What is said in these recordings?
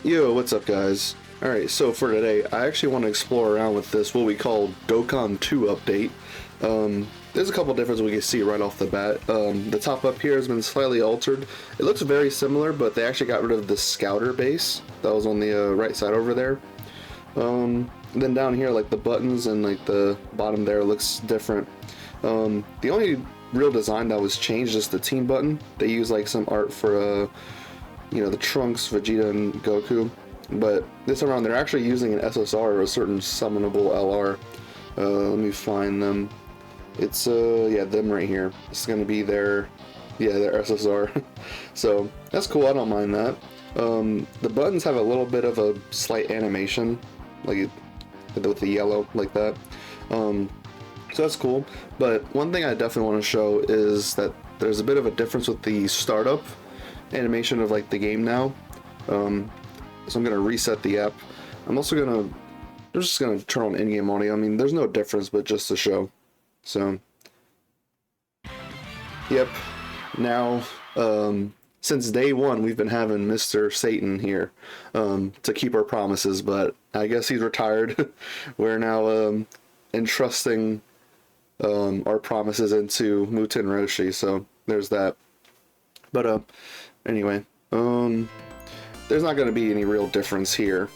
Yo, what's up guys? Alright, so for today, I actually want to explore around with this, what we call Dokkan 2 update. There's a couple differences we can see right off the bat. The top up here has been slightly altered. It looks very similar, but they actually got rid of the scouter base that was on the right side over there. Then down here, like the buttons and like the bottom there looks different. The only real design that was changed is the team button. They use like some art for you know, the Trunks, Vegeta, and Goku. But this time around, they're actually using an SSR, or a certain summonable LR. Let me find them. It's, yeah, them right here. It's gonna be their SSR. So, that's cool, I don't mind that. The buttons have a little bit of a slight animation, like with the yellow, like that. So that's cool. But one thing I definitely want to show is that there's a bit of a difference with the startup animation of like the game now. So I'm gonna reset the app. I'm just gonna turn on in-game audio. I mean, there's no difference, but just to show. So, yep. Now, since day one, we've been having Mr. Satan here to keep our promises, but I guess he's retired. We're now entrusting our promises into Muten Roshi. So there's that. But anyway, there's not going to be any real difference here.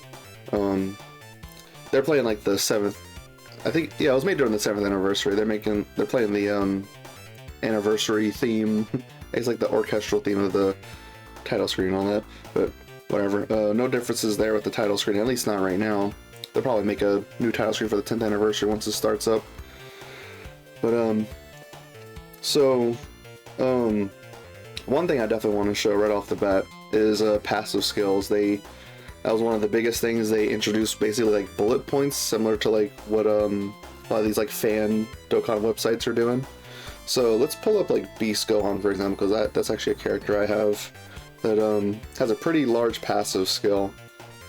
They're playing like the 7th, I think, yeah, it was made during the 7th anniversary. They're playing the anniversary theme. It's like the orchestral theme of the title screen and all that, but whatever. No differences there with the title screen, at least not right now. They'll probably make a new title screen for the 10th anniversary once it starts up. But one thing I definitely want to show right off the bat is passive skills. That was one of the biggest things they introduced, basically like bullet points, similar to like what a lot of these like fan Dokkan websites are doing. So let's pull up like Beast Gohan, for example, because that's actually a character I have that has a pretty large passive skill.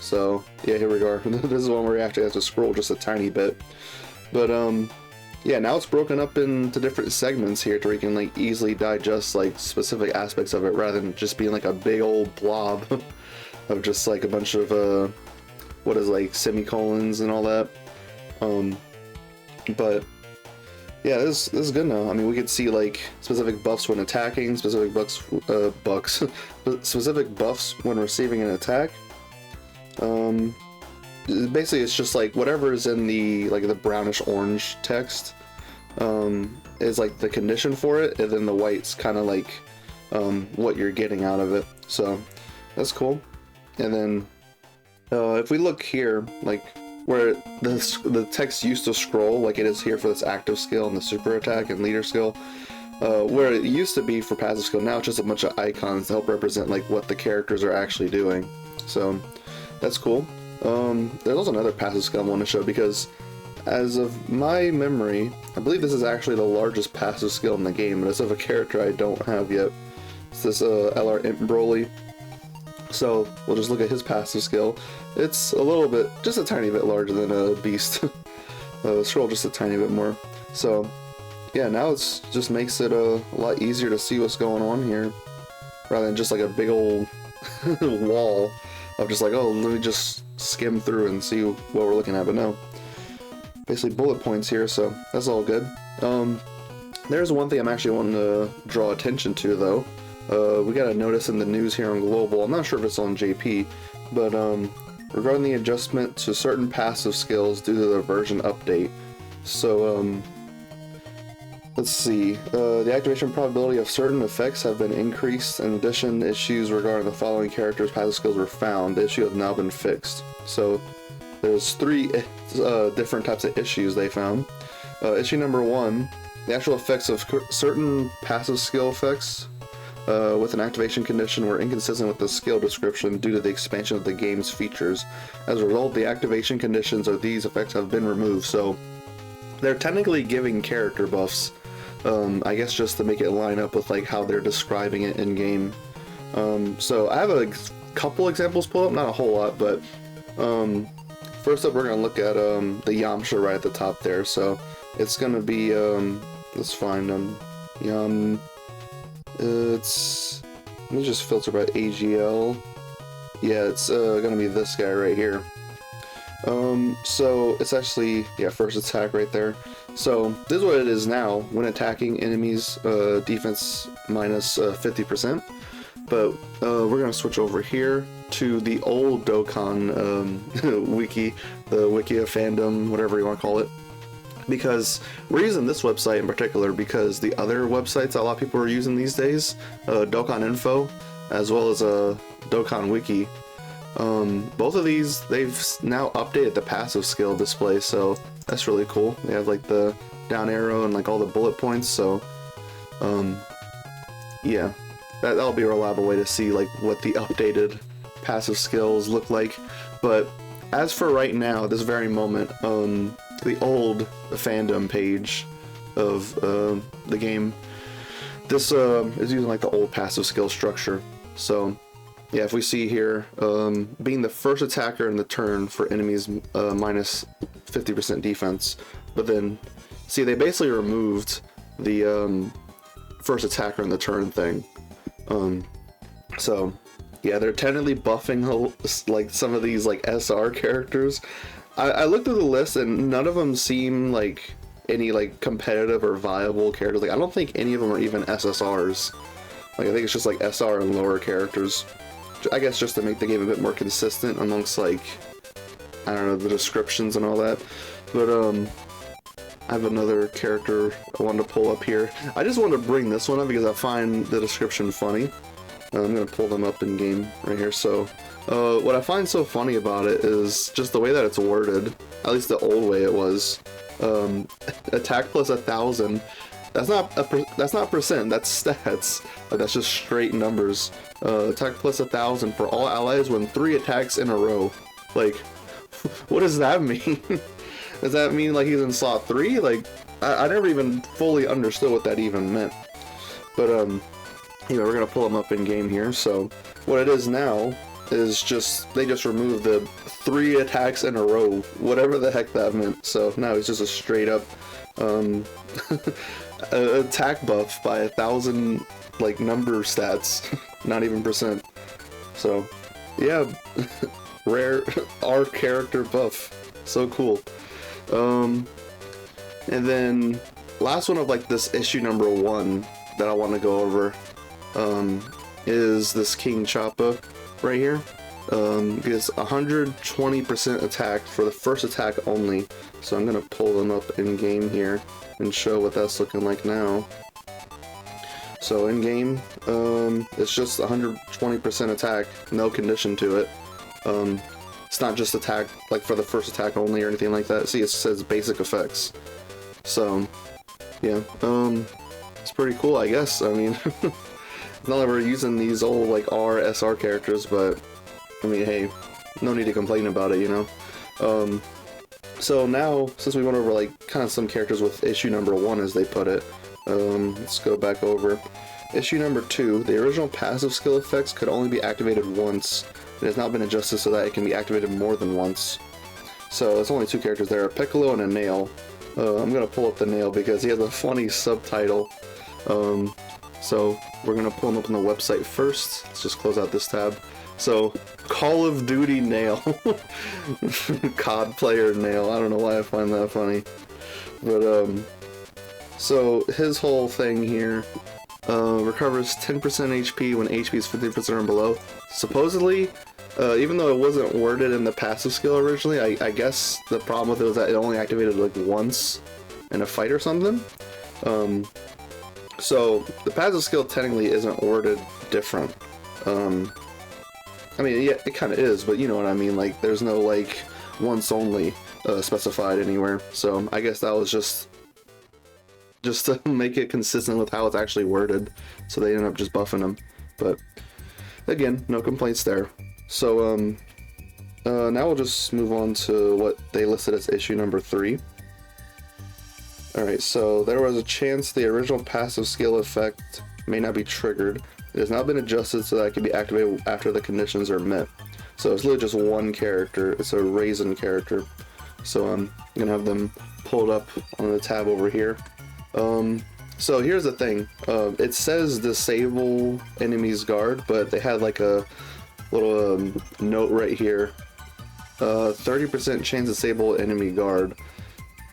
So yeah, here we go. This is one where you actually have to scroll just a tiny bit. But yeah, now it's broken up into different segments here to where you can like easily digest like specific aspects of it rather than just being like a big old blob of just like a bunch of what is like semicolons and all that. But yeah, this is good now. I mean, we could see like specific buffs when attacking, specific specific buffs when receiving an attack. Basically, it's just like whatever is in the like the brownish orange text is like the condition for it, and then the white's kind of like what you're getting out of it. So that's cool. And then if we look here, like where the text used to scroll, like it is here for this active skill and the super attack and leader skill, where it used to be for passive skill, now it's just a bunch of icons to help represent like what the characters are actually doing. So that's cool. There's also another passive skill I want to show, because as of my memory, I believe this is actually the largest passive skill in the game, but it's of a character I don't have yet. It's this LR Imp Broly. So we'll just look at his passive skill. It's a little bit, just a tiny bit larger than a Beast. Scroll just a tiny bit more. So yeah, now it's just makes it a lot easier to see what's going on here, rather than just like a big old wall of just like, oh, let me just skim through and see what we're looking at. But no, basically bullet points here, so that's all good. There's one thing I'm actually wanting to draw attention to though. We got a notice in the news here on Global. I'm not sure if it's on JP, but regarding the adjustment to certain passive skills due to the version update. So let's see. The activation probability of certain effects have been increased. In addition, issues regarding the following characters' passive skills were found. The issue has now been fixed. So there's 3 different types of issues they found. Issue number 1, the actual effects of certain passive skill effects with an activation condition were inconsistent with the skill description due to the expansion of the game's features. As a result, the activation conditions of these effects have been removed. So they're technically giving character buffs, I guess just to make it line up with like how they're describing it in game. So I have a couple examples pulled up, not a whole lot, but first up we're gonna look at the Yamcha right at the top there. So it's gonna be let's find them. Let me just filter by AGL. Yeah, it's gonna be this guy right here. So it's actually, yeah, first attack right there. So this is what it is now when attacking enemies, defense minus 50%. But we're gonna switch over here to the old Dokkan wiki, the wiki of fandom, whatever you want to call it. Because we're using this website in particular because the other websites a lot of people are using these days, Dokkan Info, as well as Dokkan Wiki, both of these, they've now updated the passive skill display, so that's really cool. They have like the down arrow and like all the bullet points, so yeah, that'll be a reliable way to see like what the updated passive skills look like. But as for right now, this very moment, the old fandom page of the game, this is using like the old passive skill structure. So yeah, if we see here, being the first attacker in the turn for enemies minus 50% defense, but then see they basically removed the first attacker in the turn thing. So yeah, they're technically buffing like some of these like SR characters. I looked through the list and none of them seem like any like competitive or viable characters. Like I don't think any of them are even SSRs. Like I think it's just like SR and lower characters. I guess just to make the game a bit more consistent amongst like, I don't know, the descriptions and all that. But I have another character I wanted to pull up here. I just wanted to bring this one up because I find the description funny. I'm gonna pull them up in game right here. So what I find so funny about it is just the way that it's worded, at least the old way it was. Attack plus 1,000. That's not percent, that's stats. Like, that's just straight numbers. Attack plus 1,000 for all allies when 3 attacks in a row. Like, what does that mean? Does that mean like he's in slot 3? Like, I never even fully understood what that even meant. But you know, we're gonna pull him up in game here. So what it is now is just they just removed the 3 attacks in a row, whatever the heck that meant. So now it's just a straight up attack buff by 1,000 like number stats, not even percent. So yeah, rare our character buff, so cool. And then last one of like this issue number 1 that I want to go over is this King Choppa right here. Gets 120% attack for the first attack only. So I'm gonna pull them up in game here and show what that's looking like now. So in game, it's just 120% attack, no condition to it. It's not just attack like for the first attack only or anything like that. See, it says basic effects. So yeah, it's pretty cool, I guess. I mean, it's not like we're using these old like SR characters, but I mean, hey, no need to complain about it, you know. So now, since we went over like kind of some characters with issue number 1 as they put it, let's go back over. Issue number 2, the original passive skill effects could only be activated once. It has not been adjusted so that it can be activated more than once. So it's only 2 characters there, a Piccolo and a Nail. I'm gonna pull up the Nail because he has a funny subtitle. So we're gonna pull him up on the website first. Let's just close out this tab. So, Call of Duty Nail. COD player Nail. I don't know why I find that funny. But, so his whole thing here, recovers 10% HP when HP is 50% or below. Supposedly, even though it wasn't worded in the passive skill originally, I guess the problem with it was that it only activated like once in a fight or something. So the passive skill technically isn't worded different. I mean, yeah, it kind of is, but you know what I mean, like, there's no, like, once only specified anywhere, so I guess that was just to make it consistent with how it's actually worded, so they ended up just buffing them, but, again, no complaints there. So, now we'll just move on to what they listed as issue number 3. Alright, so there was a chance the original passive skill effect may not be triggered. It has not been adjusted so that it can be activated after the conditions are met. So it's literally just one character. It's a Raisin character. So I'm gonna have them pulled up on the tab over here. So here's the thing. It says disable enemy's guard, but they had like a little note right here. 30% chance to disable enemy guard.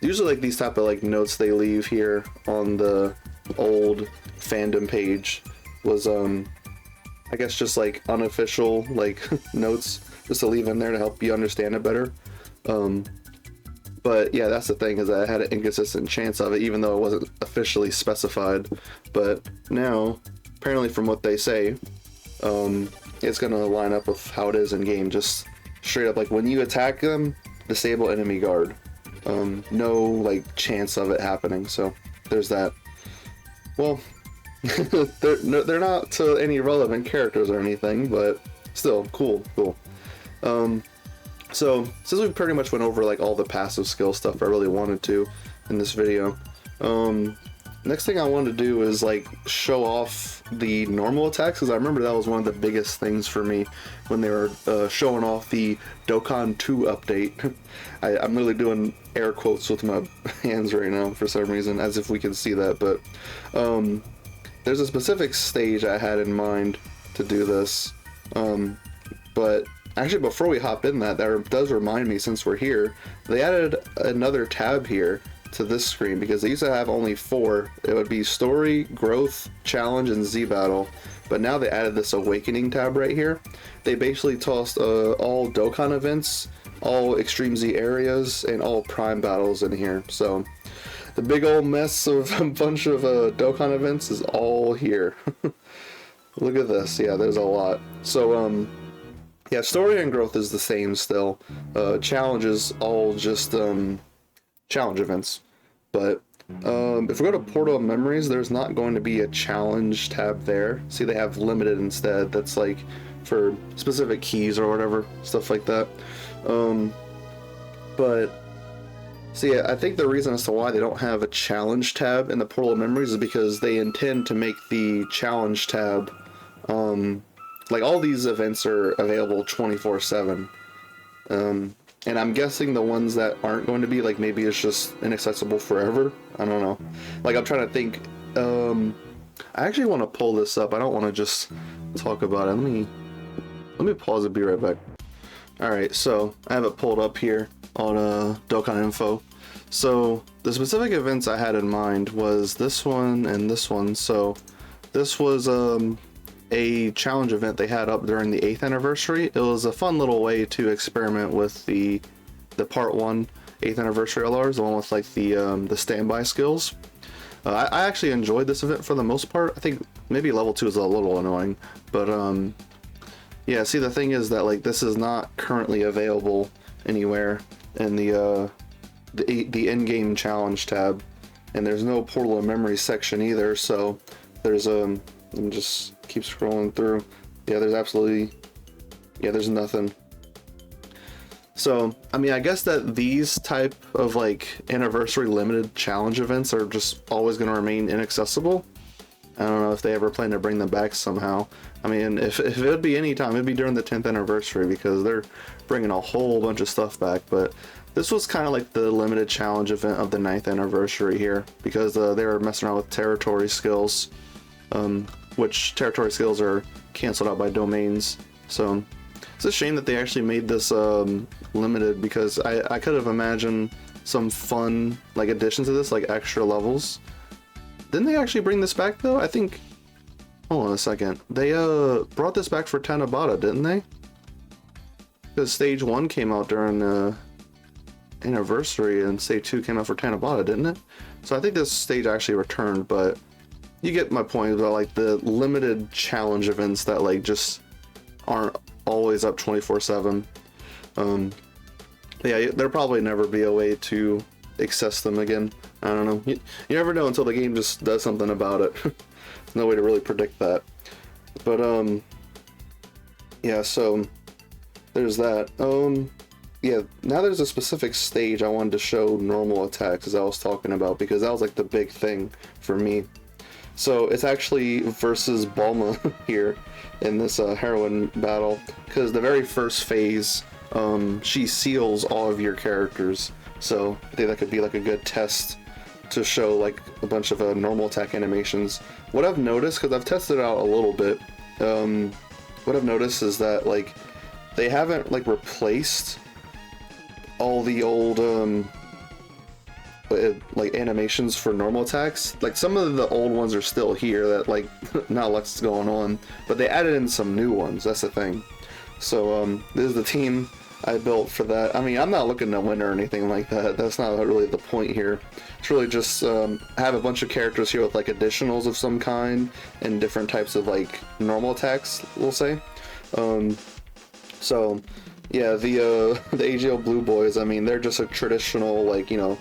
Usually like these type of like notes they leave here on the old fandom page was I guess just like unofficial like notes just to leave in there to help you understand it better. But yeah, that's the thing, is I had an inconsistent chance of it even though it wasn't officially specified. But now apparently from what they say, it's gonna line up with how it is in game. Just straight up, like when you attack them, disable enemy guard. No like chance of it happening. So there's that. Well, they're not to any relevant characters or anything, but still cool. So since we pretty much went over like all the passive skill stuff I really wanted to in this video, next thing I wanted to do is like show off the normal attacks, because I remember that was one of the biggest things for me when they were showing off the Dokkan 2 update. I'm really doing air quotes with my hands right now for some reason, as if we can see that, but there's a specific stage I had in mind to do this, but actually before we hop in that does remind me, since we're here, they added another tab here to this screen, because they used to have only 4. It would be Story, Growth, Challenge, and Z Battle, but now they added this Awakening tab right here. They basically tossed all Dokkan events, all Extreme Z areas, and all Prime battles in here. So the big old mess of a bunch of Dokkan events is all here. Look at this. Yeah, there's a lot. So yeah, Story and Growth is the same still. Challenge is all just challenge events, but if we go to Portal of Memories, there's not going to be a challenge tab there. See, they have limited instead. That's like for specific keys or whatever, stuff like that. But see, I think the reason as to why they don't have a challenge tab in the Portal of Memories is because they intend to make the challenge tab like all these events are available 24/7. And I'm guessing the ones that aren't going to be, like, maybe it's just inaccessible forever. I don't know. Like, I'm trying to think. I actually want to pull this up. I don't want to just talk about it. Let me pause and be right back. Alright, so I have it pulled up here on Dokkan Info. So the specific events I had in mind was this one and this one. So this was a challenge event they had up during the 8th anniversary. It was a fun little way to experiment with the part 1 8th anniversary LRs, the one with like the standby skills. I actually enjoyed this event for the most part. I think maybe level 2 is a little annoying, but yeah, see, the thing is that like this is not currently available anywhere in the in-game challenge tab, and there's no Portal of Memory section either. So there's let me just keep scrolling through. Yeah, there's nothing. So I mean, I guess that these type of like anniversary limited challenge events are just always going to remain inaccessible. I don't know if they ever plan to bring them back somehow. I mean, if it would be any time, it'd be during the 10th anniversary, because they're bringing a whole bunch of stuff back. But this was kind of like the limited challenge event of the 9th anniversary here, because they were messing around with territory skills, which territory skills are canceled out by domains. So it's a shame that they actually made this limited, because I could have imagined some fun like additions to this, like extra levels. Didn't they actually bring this back though? I think, hold on a second, they brought this back for Tanabata, didn't they? Because stage 1 came out during the anniversary and stage 2 came out for Tanabata, didn't it? So I think this stage actually returned, but you get my point about like the limited challenge events that like just aren't always up 24/7. Yeah, there'll probably never be a way to access them again. I don't know. You never know until the game just does something about it. There's no way to really predict that. But yeah, so there's that. Yeah, now there's a specific stage I wanted to show normal attacks, as I was talking about, because that was like the big thing for me. So it's actually versus Bulma here in this heroine battle, because the very first phase, she seals all of your characters. So I think that could be like a good test to show like a bunch of normal attack animations. What I've noticed, because I've tested it out a little bit, what I've noticed is that like they haven't like replaced all the old like animations for normal attacks. Like some of the old ones are still here that like not what's going on, but they added in some new ones. That's the thing. So this is the team I built for that. I mean, I'm not looking to win or anything like that. That's not really the point here. It's really just have a bunch of characters here with like additionals of some kind and different types of like normal attacks, we'll say. So yeah, the AGL Blue Boys, I mean, they're just a traditional, like, you know,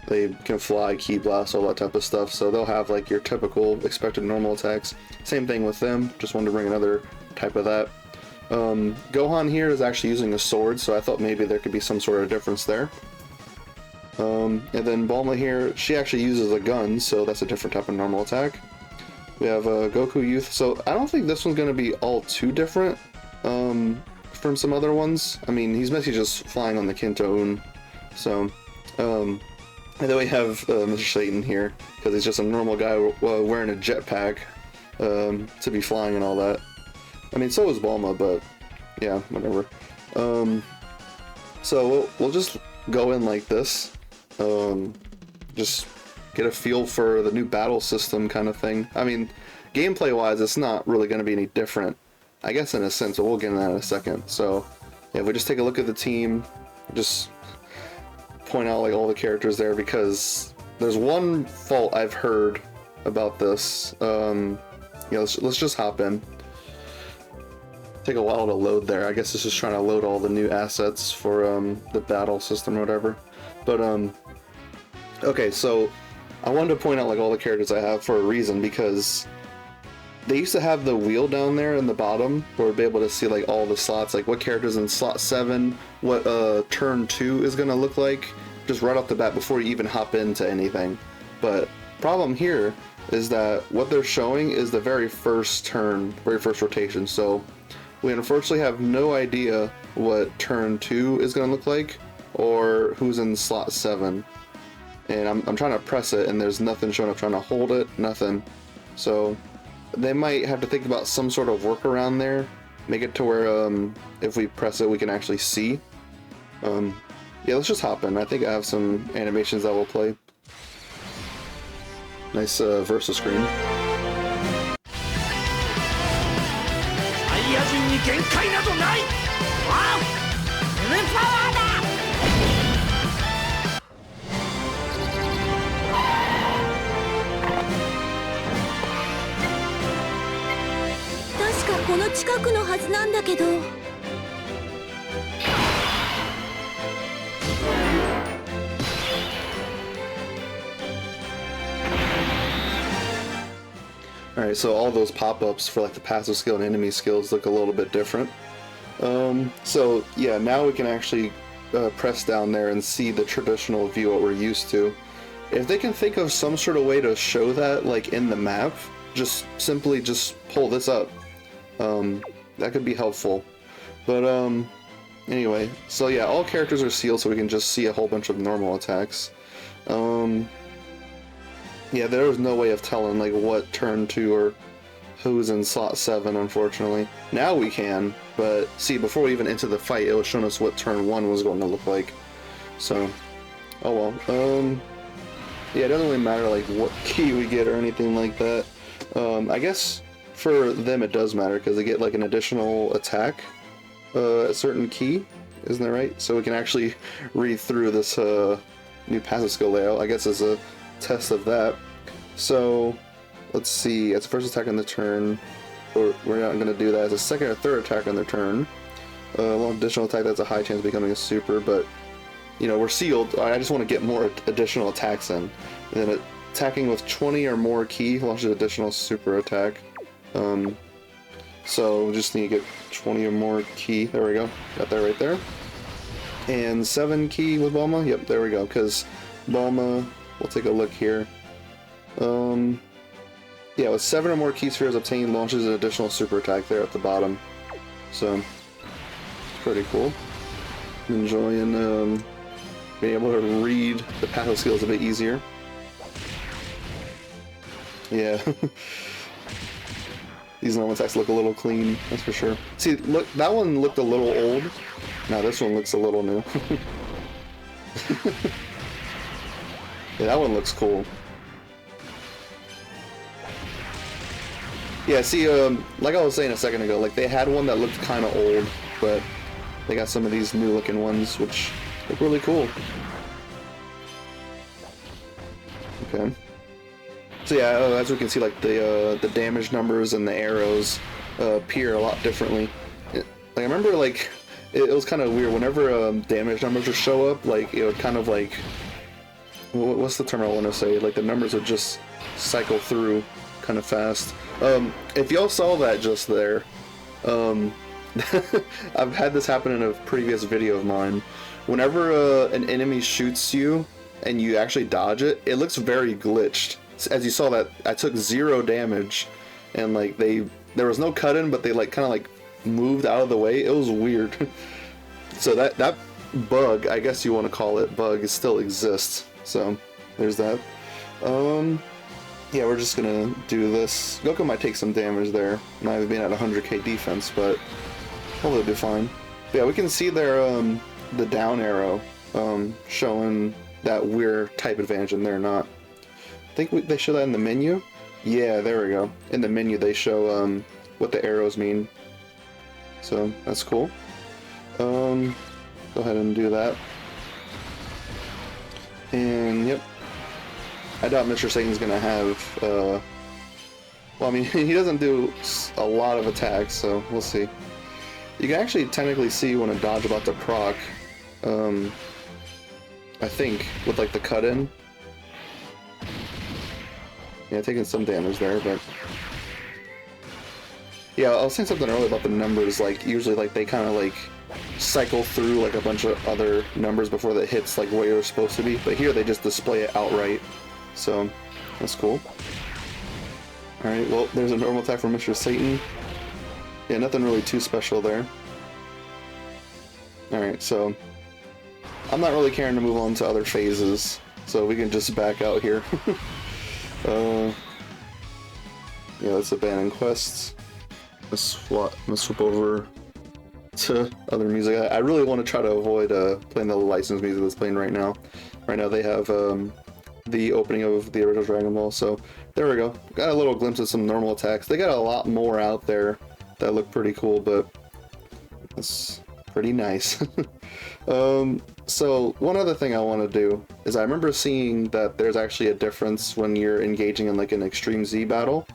they can fly, key blast, all that type of stuff. So they'll have like your typical expected normal attacks. Same thing with them. Just wanted to bring another type of that. Gohan here is actually using a sword, so I thought maybe there could be some sort of difference there. And then Bulma here, she actually uses a gun, so that's a different type of normal attack. We have Goku Youth, so I don't think this one's going to be all too different from some other ones. I mean, he's basically just flying on the Kinto-un. So, and then we have Mr. Satan here, because he's just a normal guy wearing a jetpack to be flying and all that. I mean, so is Bulma, but yeah, whatever. So we'll just go in like this. Just get a feel for the new battle system kind of thing. I mean, gameplay-wise, it's not really going to be any different, I guess, in a sense, but we'll get into that in a second. So yeah, if we just take a look at the team, just point out like all the characters there, because there's one fault I've heard about this. Yeah, let's just hop in. Take a while to load there. I guess it's just trying to load all the new assets for the battle system or whatever. But okay, so I wanted to point out like all the characters I have for a reason, because they used to have the wheel down there in the bottom where we'd be able to see like all the slots, like what characters in slot 7, what turn 2 is gonna look like, just right off the bat before you even hop into anything. But problem here is that what they're showing is the very first turn, very first rotation. So we unfortunately have no idea what turn 2 is going to look like, or who's in slot 7. And I'm trying to press it, and there's nothing showing up. Trying to hold it, nothing. So they might have to think about some sort of workaround there, make it to where if we press it, we can actually see. Yeah, let's just hop in. I think I have some animations that will play. Nice Versa screen. サイヤ人に限界などない。ワンフルパワーだ。確かこの近くのはずなんだけど。Alright, so all those pop-ups for like the passive skill and enemy skills look a little bit different. So yeah, now we can actually press down there and see the traditional view what we're used to. If they can think of some sort of way to show that like in the map, just simply just pull this up. That could be helpful. But anyway, so yeah, all characters are sealed so we can just see a whole bunch of normal attacks. Yeah, there was no way of telling like what turn 2 or who's in slot 7, unfortunately. Now we can, but see, before we even enter the fight, it was showing us what turn 1 was going to look like. So, oh well. Yeah, it doesn't really matter like what key we get or anything like that. I guess for them it does matter because they get like an additional attack a certain key, isn't that right? So we can actually read through this new passive skill layout, I guess, as a test of that. So let's see, it's first attack on the turn, or we're not going to do that as a second or third attack on the turn. One additional attack that's a high chance of becoming a super, but you know, we're sealed. I just want to get more additional attacks in. And then attacking with 20 or more ki launches additional super attack. So we just need to get 20 or more ki. There we go, got that right there. And 7 ki with Bulma. Yep, there we go. Because Bulma, we'll take a look here. Yeah, with 7 or more ki spheres obtained, launches an additional super attack there at the bottom. So pretty cool. I'm enjoying being able to read the passive skills a bit easier. Yeah. These normal attacks look a little clean, that's for sure. See, look, that one looked a little old. Now this one looks a little new. Yeah, that one looks cool. Yeah, see, like I was saying a second ago, like they had one that looked kind of old, but they got some of these new looking ones, which look really cool. Okay. So yeah, as we can see, like the damage numbers and the arrows appear a lot differently. Like I remember, like it was kind of weird whenever damage numbers would show up. Like it would kind of like, what's the term I want to say? Like the numbers would just cycle through kind of fast. If y'all saw that just there, I've had this happen in a previous video of mine. Whenever an enemy shoots you and you actually dodge it, it looks very glitched. As you saw that, I took 0 damage, and like there was no cut in, but they like kind of like moved out of the way. It was weird. So that bug, I guess you want to call it bug, still exists. So there's that. Yeah, we're just gonna do this. Goku might take some damage there, not being at 100k defense, but hopefully it'll be fine. But yeah, we can see there the down arrow showing that we're type advantage and they're not. I think they show that in the menu. Yeah, there we go. In the menu they show what the arrows mean. So that's cool. Go ahead and do that. And yep. I doubt Mr. Satan's gonna have, well, I mean, he doesn't do a lot of attacks, so we'll see. You can actually technically see when a dodge about to proc, I think, with like the cut-in. Yeah, taking some damage there, but... Yeah, I was saying something earlier about the numbers, like, usually like they kind of like cycle through like a bunch of other numbers before that hits like where you're supposed to be, but here they just display it outright. So, that's cool. Alright, well, there's a normal attack from Mr. Satan. Yeah, nothing really too special there. Alright, so... I'm not really caring to move on to other phases, so we can just back out here. Yeah, let's abandon quests. Let's swap over to other music. I really want to try to avoid playing the licensed music that's playing right now. Right now they have... the opening of the original Dragon Ball, so there we go. Got a little glimpse of some normal attacks. They got a lot more out there that look pretty cool, but that's pretty nice. So one other thing I want to do is I remember seeing that there's actually a difference when you're engaging in like an Extreme Z battle.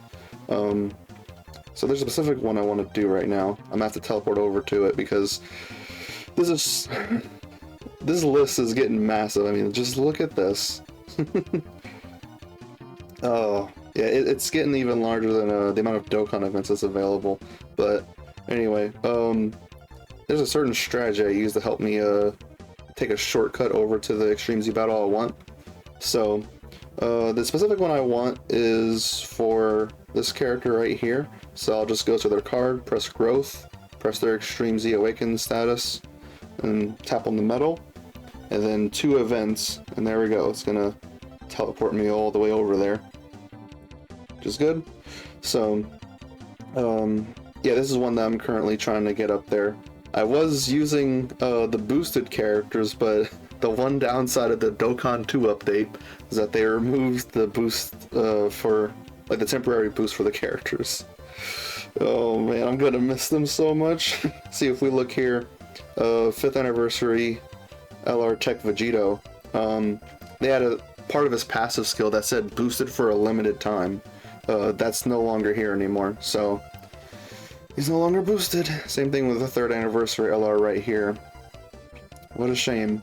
So there's a specific one I want to do right now. I'm gonna have to teleport over to it because this is this list is getting massive. I mean, just look at this. Oh, yeah, it's getting even larger than the amount of Dokkan events that's available. But anyway, there's a certain strategy I use to help me take a shortcut over to the Extreme Z battle I want. So the specific one I want is for this character right here. So I'll just go to their card, press growth, press their Extreme Z awakened status, and tap on the medal. And then 2 events, and there we go. It's gonna teleport me all the way over there, which is good. So, yeah, this is one that I'm currently trying to get up there. I was using the boosted characters, but the one downside of the Dokkan 2 update is that they removed the boost for, like, the temporary boost for the characters. Oh man, I'm gonna miss them so much. See, if we look here, 5th anniversary LR Tech Vegito, they had a part of his passive skill that said boosted for a limited time. That's no longer here anymore, so he's no longer boosted. Same thing with the 3rd anniversary LR right here. What a shame.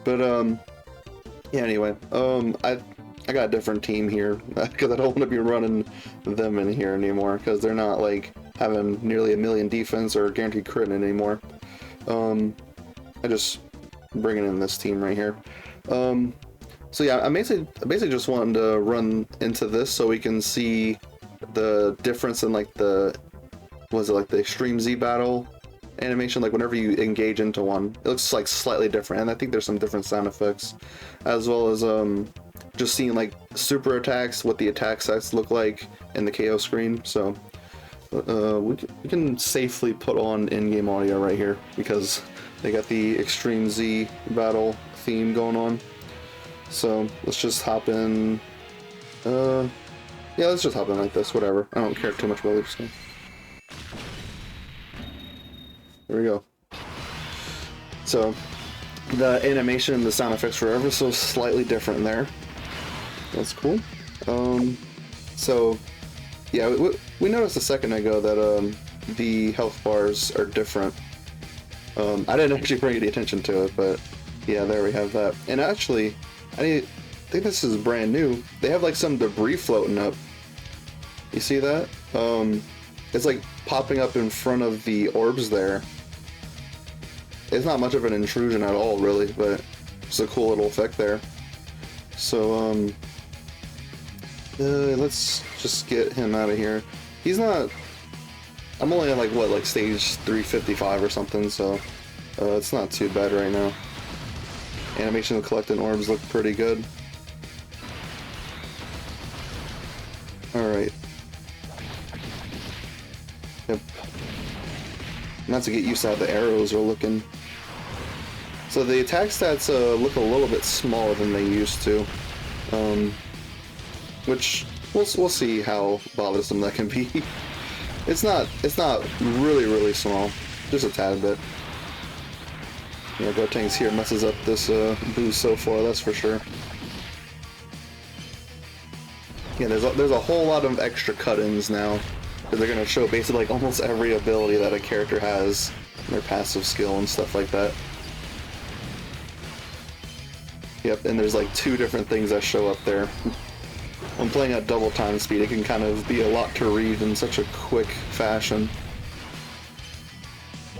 But yeah, anyway, I got a different team here because I don't want to be running them in here anymore because they're not like having nearly 1,000,000 defense or guaranteed crit anymore. I just bringing in this team right here. So yeah, I basically just wanted to run into this so we can see the difference in like the, was it like the Extreme Z battle animation, like whenever you engage into one, it looks like slightly different, and I think there's some different sound effects, as well as just seeing like super attacks, what the attack sets look like in the KO screen. So we can safely put on in-game audio right here because they got the Extreme Z battle theme going on. So let's just hop in. Yeah, let's just hop in like this. Whatever. I don't care too much about this game. There we go. So the animation and the sound effects were ever so slightly different there. That's cool. So yeah, we noticed a second ago that the health bars are different. I didn't actually bring any attention to it, but yeah, there we have that. And actually, I think this is brand new. They have like some debris floating up. You see that? It's like popping up in front of the orbs there. It's not much of an intrusion at all, really, but it's a cool little effect there. So, let's just get him out of here. He's not... I'm only at like, what, like stage 355 or something, so it's not too bad right now. Animation of collecting orbs look pretty good. Alright. Yep. Not to get used to how the arrows are looking. So the attack stats look a little bit smaller than they used to. Which we'll see how bothersome that can be. It's not really small, just a tad bit. Yeah, Gotenks here messes up this boost so far, that's for sure. Yeah, there's a whole lot of extra cut-ins now, because they're gonna show basically like almost every ability that a character has, their passive skill and stuff like that. Yep, and there's like 2 different things that show up there. When playing at double time speed, it can kind of be a lot to read in such a quick fashion.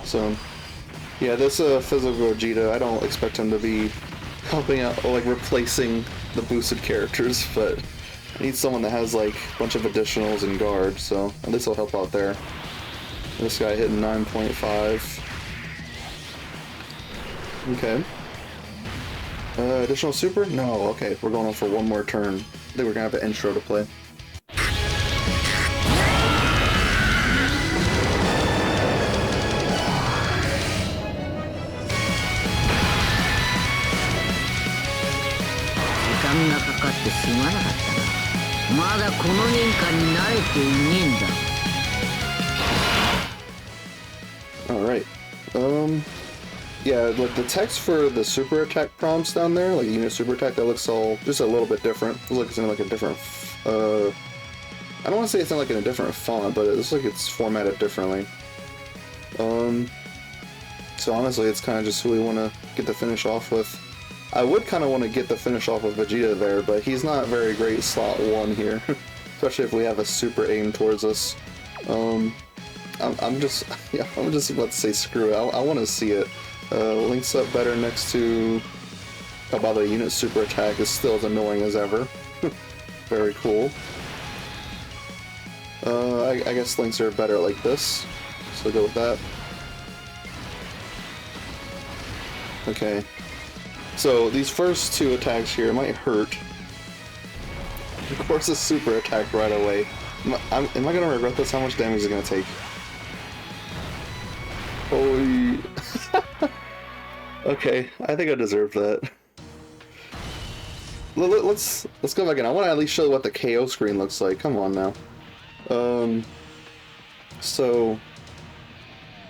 So, yeah, this physical Gogeta, I don't expect him to be helping out, or like replacing the boosted characters, but I need someone that has like a bunch of additionals and guard, so at least he'll help out there. This guy hitting 9.5. Okay. Additional super? No, okay, we're going on for one more turn. I think we're gonna have an intro to play. Alright. Yeah, like the text for the super attack prompts down there, like unit super attack, that looks all just a little bit different. It looks like a different, I don't want to say it's not like in a different font, but it looks like it's formatted differently. So honestly, it's kind of just who we want to get the finish off with. I would kind of want to get the finish off with Vegeta there, but he's not very great slot 1 here, especially if we have a super aim towards us. I'm just about to say screw it. I want to see it. Links up better next to... Oh, by the way, unit super attack is still as annoying as ever. Very cool. I guess links are better like this, so go with that. Okay. So these first 2 attacks here might hurt. Of course, a super attack right away. Am I gonna regret this? How much damage is it gonna take? Holy... Okay, I think I deserve that. Let's go back in. I want to at least show what the KO screen looks like. Come on now. So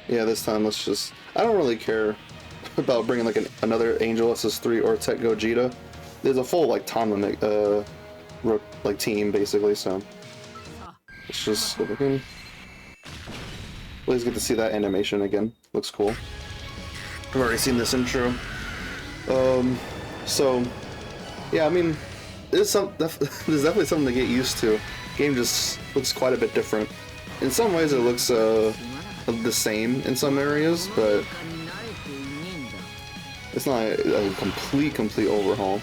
yeah, this time let's just... I don't really care about bringing like another Angel SS3 or Tech Gogeta. There's a full like Tonma like team basically, so let's just go back in. Please get to see that animation again. Looks cool. I've already seen this intro. So yeah, I mean, there's definitely something to get used to. Game just looks quite a bit different. In some ways, it looks the same in some areas, but it's not a complete overhaul.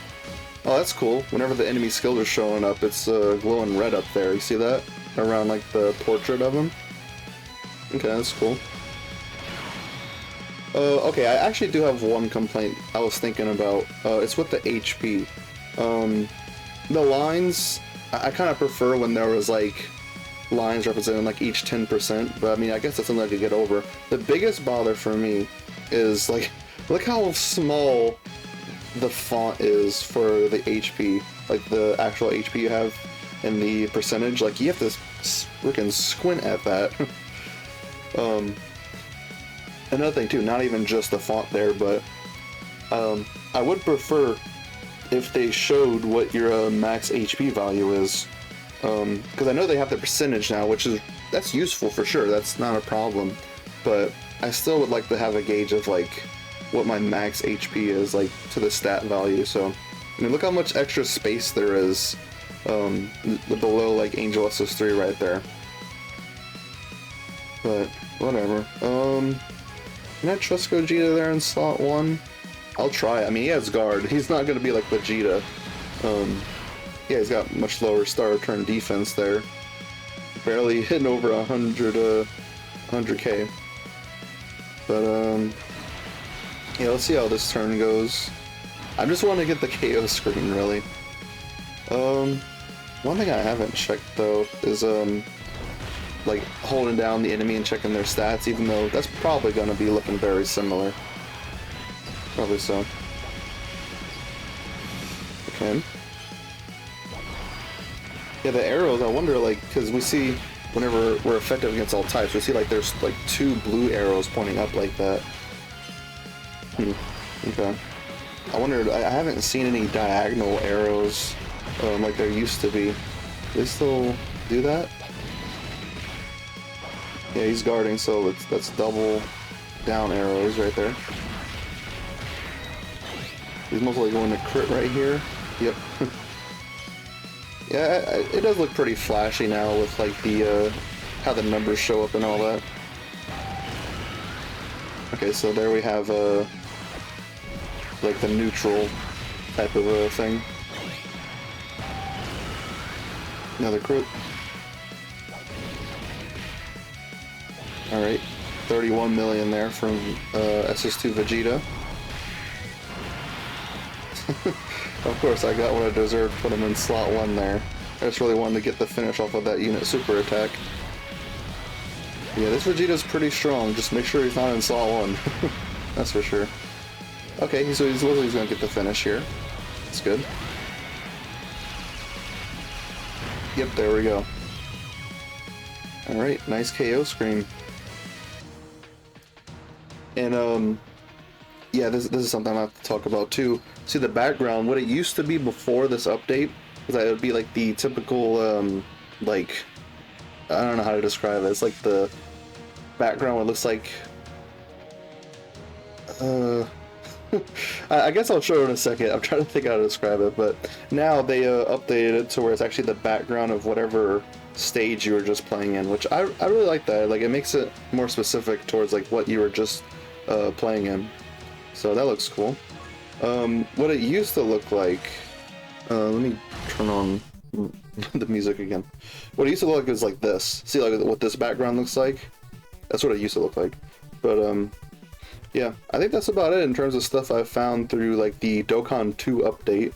Oh, that's cool. Whenever the enemy skills are showing up, it's glowing red up there. You see that? Around like the portrait of him? Okay, that's cool. Okay, I actually do have one complaint I was thinking about. It's with the HP. The lines, I kind of prefer when there was like lines representing like each 10%, but I mean, I guess that's something I could get over. The biggest bother for me is like, look how small the font is for the HP, like the actual HP you have and the percentage. Like, you have to freaking squint at that. Another thing too, not even just the font there, but I would prefer if they showed what your max HP value is, because I know they have the percentage now, that's useful for sure, that's not a problem, but I still would like to have a gauge of like what my max HP is, like to the stat value. So I mean, look how much extra space there is below like Angel SS3 right there. But whatever. Can I trust Gogeta there in slot 1? I'll try it. I mean, he has guard. He's not going to be like Vegeta. Yeah, he's got much lower star return defense there. Barely hitting over 100k. But, yeah, let's see how this turn goes. I just want to get the KO screen, really. One thing I haven't checked, though, is, like, holding down the enemy and checking their stats, even though that's probably going to be looking very similar. Probably so. Okay. Yeah, the arrows, I wonder, like, because we see, whenever we're effective against all types, we see, like, there's, like, 2 blue arrows pointing up like that. Okay. I wondered, I haven't seen any diagonal arrows, like there used to be. Do they still do that? Yeah, he's guarding, so that's double down arrows right there. He's most likely going to crit right here. Yep. Yeah, it does look pretty flashy now with like the how the numbers show up and all that. Okay, so there we have like the neutral type of a thing. Another crit. Alright, 31 million there from SS2 Vegeta. Of course, I got what I deserved, put him in slot 1 there. I just really wanted to get the finish off of that unit super attack. Yeah, this Vegeta's pretty strong, just make sure he's not in slot 1. That's for sure. Okay, so he's literally gonna get the finish here. That's good. Yep, there we go. Alright, nice KO screen. And, yeah, this is something I have to talk about too. See, the background, what it used to be before this update, was that it would be like the typical, like, I don't know how to describe it. It's like the background where it looks like, I guess I'll show it in a second. I'm trying to think how to describe it, but now they updated it to where it's actually the background of whatever stage you were just playing in, which I really like that. Like, it makes it more specific towards like what you were just playing in. So that looks cool. What it used to look like, let me turn on the music again. What it used to look like is like this. See, like what this background looks like? That's what it used to look like. But yeah, I think that's about it in terms of stuff I've found through like the Dokkan 2 update.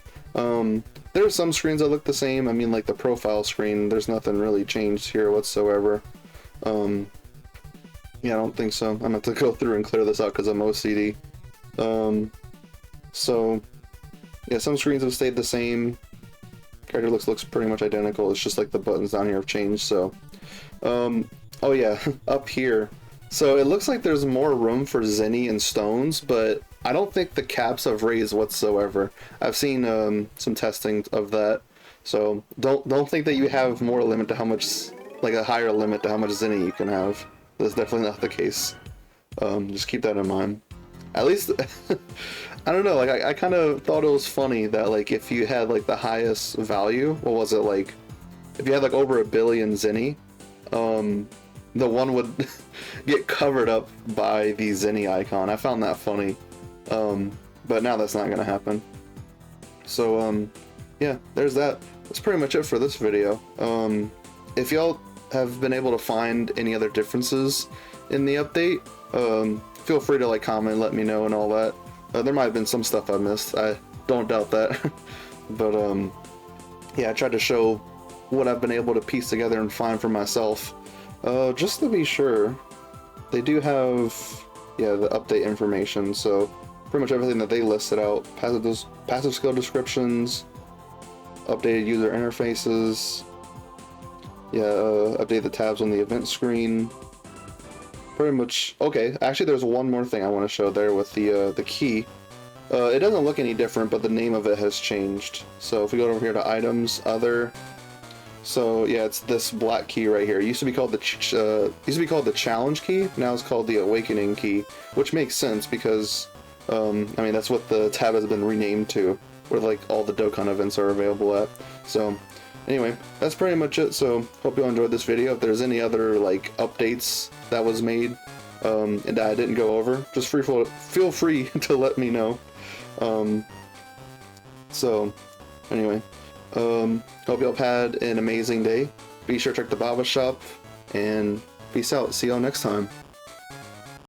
There are some screens that look the same. I mean, like the profile screen, there's nothing really changed here whatsoever. Yeah, I don't think so. I'm gonna have to go through and clear this out because I'm OCD. So yeah, some screens have stayed the same. Character looks pretty much identical. It's just like the buttons down here have changed. So oh yeah, up here, so it looks like there's more room for Zenny and stones, but I don't think the caps have raised whatsoever. I've seen some testing of that, so don't think that you have more limit to how much, like a higher limit to how much Zenny you can have. That's definitely not the case. Just keep that in mind. At least, I don't know, like, I kind of thought it was funny that, like, if you had, like, the highest value, what was it, like, if you had, like, over 1 billion Zenny, the one would get covered up by the Zenny icon. I found that funny, but now that's not gonna happen. So, yeah, there's that. That's pretty much it for this video. If y'all have been able to find any other differences in the update, feel free to like comment, let me know and all that. There might have been some stuff I missed. I don't doubt that. But yeah, I tried to show what I've been able to piece together and find for myself. Just to be sure, they do have, yeah, the update information, so pretty much everything that they listed out. Passive skill descriptions, updated user interfaces, yeah, update the tabs on the event screen. Pretty much, okay, actually there's one more thing I want to show there with the key. It doesn't look any different, but the name of it has changed. So if we go over here to items, other, so yeah, it's this black key right here. It used to be called the challenge key. Now it's called the awakening key, which makes sense because I mean that's what the tab has been renamed to, where like all the Dokkan events are available at. So anyway, that's pretty much it. So hope you all enjoyed this video. If there's any other like updates that was made and that I didn't go over, just feel free to let me know. So anyway, hope y'all had an amazing day. Be sure to check the Baba shop, and peace out. See y'all next time.